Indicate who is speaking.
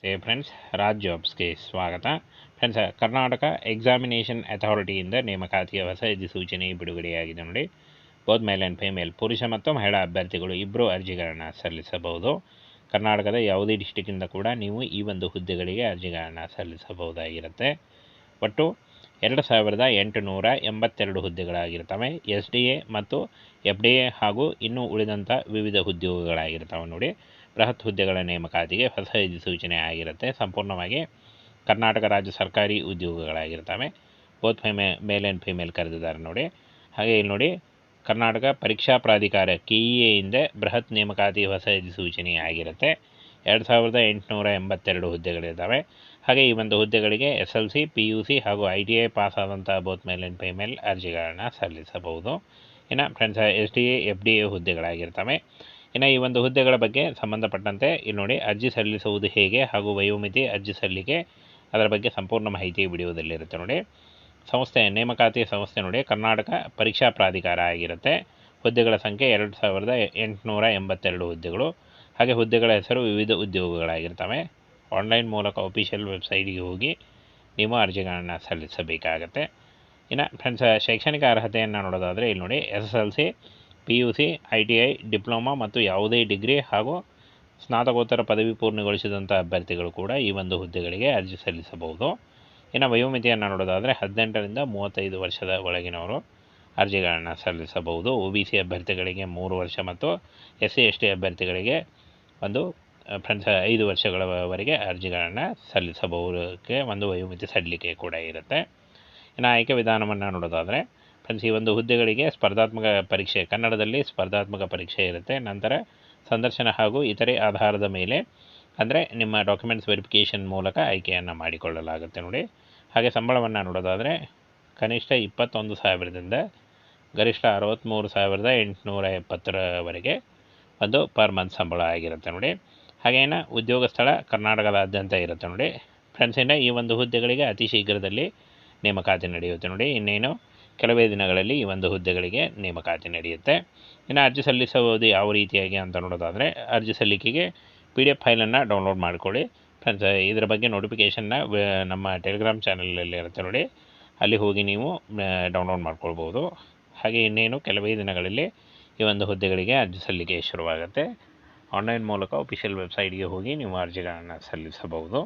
Speaker 1: Friends, Raj ಜಾಬ್ಸ್ಗೆ ಸ್ವಾಗತ. Friends, Karnataka examination ಅಥಾರಿಟಿಯಿಂದ ನೇಮಕಾತಿಯ ಹೊಸ ಅಧಿಸೂಚನೆ ಬಿಡುಗಡೆಯಾಗಿದೆ ನೋಡಿ. ಬೋತ್ ಮೇಲ್ ಆ್ಯಂಡ್ ಫಿಮೇಲ್, ಪುರುಷ ಮತ್ತು ಮಹಿಳಾ ಅಭ್ಯರ್ಥಿಗಳು ಇಬ್ಬರು ಅರ್ಜಿಗಳನ್ನು ಸಲ್ಲಿಸಬಹುದು. ಕರ್ನಾಟಕದ ಯಾವುದೇ ಡಿಸ್ಟಿಕ್ಕಿಂದ ಕೂಡ ನೀವು ಈ ಒಂದು ಹುದ್ದೆಗಳಿಗೆ ಅರ್ಜಿಗಳನ್ನು ಸಲ್ಲಿಸಬಹುದಾಗಿರುತ್ತೆ. ಒಟ್ಟು 2882 ಹುದ್ದೆಗಳಾಗಿರ್ತವೆ. SDA ಮತ್ತು FDA ಹಾಗೂ ಇನ್ನೂ ಉಳಿದಂಥ ವಿವಿಧ ಉದ್ಯೋಗಗಳಾಗಿರ್ತವೆ ನೋಡಿ. ಬೃಹತ್ ಹುದ್ದೆಗಳ ನೇಮಕಾತಿಗೆ ಹೊಸ ಅಧಿಸೂಚನೆ ಆಗಿರುತ್ತೆ. ಸಂಪೂರ್ಣವಾಗಿ ಕರ್ನಾಟಕ ರಾಜ್ಯ ಸರ್ಕಾರಿ ಉದ್ಯೋಗಗಳಾಗಿರ್ತವೆ. ಬೋತ್ ಮೇಲ್ ಆ್ಯಂಡ್ ಫಿಮೇಲ್ ಕರೆದಿದ್ದಾರೆ ನೋಡಿ. ಹಾಗೆ ಇಲ್ಲಿ ನೋಡಿ, ಕರ್ನಾಟಕ ಪರೀಕ್ಷಾ ಪ್ರಾಧಿಕಾರ KEAಯಿಂದ ಬೃಹತ್ ನೇಮಕಾತಿ ಹೊಸ ಅಧಿಸೂಚನೆ ಆಗಿರುತ್ತೆ. 2882 ಹುದ್ದೆಗಳಿದ್ದಾವೆ. ಹಾಗೆ ಈ ಒಂದು ಹುದ್ದೆಗಳಿಗೆ SLC, PUC ಹಾಗೂ ITI ಪಾಸ್ ಆದಂಥ ಬೋತ್ ಮೇಲ್ ಆ್ಯಂಡ್ ಫಿಮೇಲ್ ಅರ್ಜಿಗಳನ್ನು ಸಲ್ಲಿಸಬಹುದು. ಇನ್ನು ಫ್ರೆಂಡ್ಸ್, SDA FDA ಹುದ್ದೆಗಳಾಗಿರ್ತವೆ. ಇನ್ನು ಈ ಒಂದು ಹುದ್ದೆಗಳ ಬಗ್ಗೆ ಸಂಬಂಧಪಟ್ಟಂತೆ ಇಲ್ಲಿ ನೋಡಿ, ಅರ್ಜಿ ಸಲ್ಲಿಸುವುದು ಹೇಗೆ ಹಾಗೂ ವಯೋಮಿತಿ, ಅರ್ಜಿ ಸಲ್ಲಿಕೆ, ಅದರ ಬಗ್ಗೆ ಸಂಪೂರ್ಣ ಮಾಹಿತಿ ವಿಡಿಯೋದಲ್ಲಿರುತ್ತೆ ನೋಡಿ. ಸಂಸ್ಥೆ, ನೇಮಕಾತಿ ಸಂಸ್ಥೆ ನೋಡಿ, ಕರ್ನಾಟಕ ಪರೀಕ್ಷಾ ಪ್ರಾಧಿಕಾರ ಆಗಿರುತ್ತೆ. ಹುದ್ದೆಗಳ ಸಂಖ್ಯೆ 2882 ಹುದ್ದೆಗಳು. ಹಾಗೆ ಹುದ್ದೆಗಳ ಹೆಸರು ವಿವಿಧ ಉದ್ಯೋಗಗಳಾಗಿರ್ತವೆ. ಆನ್ಲೈನ್ ಮೂಲಕ ಅಫಿಷಿಯಲ್ ವೆಬ್ಸೈಟ್ಗೆ ಹೋಗಿ ನೀವು ಅರ್ಜಿಗಳನ್ನು ಸಲ್ಲಿಸಬೇಕಾಗತ್ತೆ. ಇನ್ನು ಫ್ರೆಂಡ್ಸ್, ಶೈಕ್ಷಣಿಕ ಅರ್ಹತೆಯನ್ನು ನೋಡೋದಾದರೆ ಇಲ್ಲಿ ನೋಡಿ, SSLC, PUC, ITI, ಡಿಪ್ಲೊಮಾ ಮತ್ತು ಯಾವುದೇ ಡಿಗ್ರಿ ಹಾಗೂ ಸ್ನಾತಕೋತ್ತರ ಪದವಿ ಪೂರ್ಣಗೊಳಿಸಿದಂಥ ಅಭ್ಯರ್ಥಿಗಳು ಕೂಡ ಈ ಒಂದು ಹುದ್ದೆಗಳಿಗೆ ಅರ್ಜಿ ಸಲ್ಲಿಸಬಹುದು. ಇನ್ನು ವಯೋಮಿತಿಯನ್ನು ನೋಡೋದಾದರೆ 18ರಿಂದ 35 ವರ್ಷದ ಒಳಗಿನವರು ಅರ್ಜಿಗಳನ್ನು ಸಲ್ಲಿಸಬಹುದು. OBC ಅಭ್ಯರ್ಥಿಗಳಿಗೆ 3 ವರ್ಷ ಮತ್ತು SC ST ಅಭ್ಯರ್ಥಿಗಳಿಗೆ ಒಂದು ಫ್ರೆಂಡ್ಸ್ 5 ವರ್ಷಗಳವರೆಗೆ ಅರ್ಜಿಗಳನ್ನು ಸಲ್ಲಿಸಬಹುದಕ್ಕೆ ಒಂದು ವಯೋಮಿತಿ ಸಡಿಲಿಕೆ ಕೂಡ ಇರುತ್ತೆ. ಇನ್ನು ಆಯ್ಕೆ ವಿಧಾನವನ್ನು ನೋಡೋದಾದರೆ ಫ್ರೆಂಡ್ಸ್, ಈ ಒಂದು ಹುದ್ದೆಗಳಿಗೆ ಸ್ಪರ್ಧಾತ್ಮಕ ಪರೀಕ್ಷೆ, ಕನ್ನಡದಲ್ಲಿ ಸ್ಪರ್ಧಾತ್ಮಕ ಪರೀಕ್ಷೆ ಇರುತ್ತೆ. ನಂತರ ಸಂದರ್ಶನ ಹಾಗೂ ಇತರೆ ಆಧಾರದ ಮೇಲೆ, ಅಂದರೆ ನಿಮ್ಮ ಡಾಕ್ಯುಮೆಂಟ್ಸ್ ವೆರಿಫಿಕೇಷನ್ ಮೂಲಕ ಆಯ್ಕೆಯನ್ನು ಮಾಡಿಕೊಳ್ಳಲಾಗುತ್ತೆ ನೋಡಿ. ಹಾಗೆ ಸಂಬಳವನ್ನು ನೋಡೋದಾದರೆ ಕನಿಷ್ಠ 21,000ದಿಂದ ಗರಿಷ್ಠ 63,870ರವರೆಗೆ ಒಂದು ಪರ್ ಮಂತ್ ಸಂಬಳ ಆಗಿರುತ್ತೆ ನೋಡಿ. ಹಾಗೇನ ಉದ್ಯೋಗ ಸ್ಥಳ ಕರ್ನಾಟಕದಾದ್ಯಂತ ಇರುತ್ತೆ ನೋಡಿ. ಫ್ರೆಂಡ್ಸ್, ಇನ್ನು ಈ ಒಂದು ಹುದ್ದೆಗಳಿಗೆ ಅತಿ ಶೀಘ್ರದಲ್ಲಿ ನೇಮಕಾತಿ ನಡೆಯುತ್ತೆ ನೋಡಿ. ಇನ್ನೇನು ಕೆಲವೇ ದಿನಗಳಲ್ಲಿ ಈ ಒಂದು ಹುದ್ದೆಗಳಿಗೆ ನೇಮಕಾತಿ ನಡೆಯುತ್ತೆ. ಇನ್ನು ಅರ್ಜಿ ಸಲ್ಲಿಸುವುದು ಯಾವ ರೀತಿಯಾಗಿ ಅಂತ ನೋಡೋದಾದರೆ, ಅರ್ಜಿ ಸಲ್ಲಿಕೆಗೆ PDF ಫೈಲನ್ನು ಡೌನ್ಲೋಡ್ ಮಾಡಿಕೊಳ್ಳಿ. ಫ್ರೆಂಡ್ಸ್, ಇದರ ಬಗ್ಗೆ ನೋಟಿಫಿಕೇಷನ್ನ ನಮ್ಮ ಟೆಲಿಗ್ರಾಮ್ ಚಾನಲಲ್ಲಿ ಇರುತ್ತೆ ನೋಡಿ, ಅಲ್ಲಿ ಹೋಗಿ ನೀವು ಡೌನ್ಲೋಡ್ ಮಾಡ್ಕೊಳ್ಬೋದು. ಹಾಗೆ ಇನ್ನೇನು ಕೆಲವೇ ದಿನಗಳಲ್ಲಿ ಈ ಒಂದು ಹುದ್ದೆಗಳಿಗೆ ಅರ್ಜಿ ಸಲ್ಲಿಕೆ ಶುರುವಾಗುತ್ತೆ. ಆನ್ಲೈನ್ ಮೂಲಕ ಅಫಿಷಿಯಲ್ ವೆಬ್ಸೈಟ್ಗೆ ಹೋಗಿ ನೀವು ಅರ್ಜಿಗಳನ್ನು ಸಲ್ಲಿಸಬಹುದು.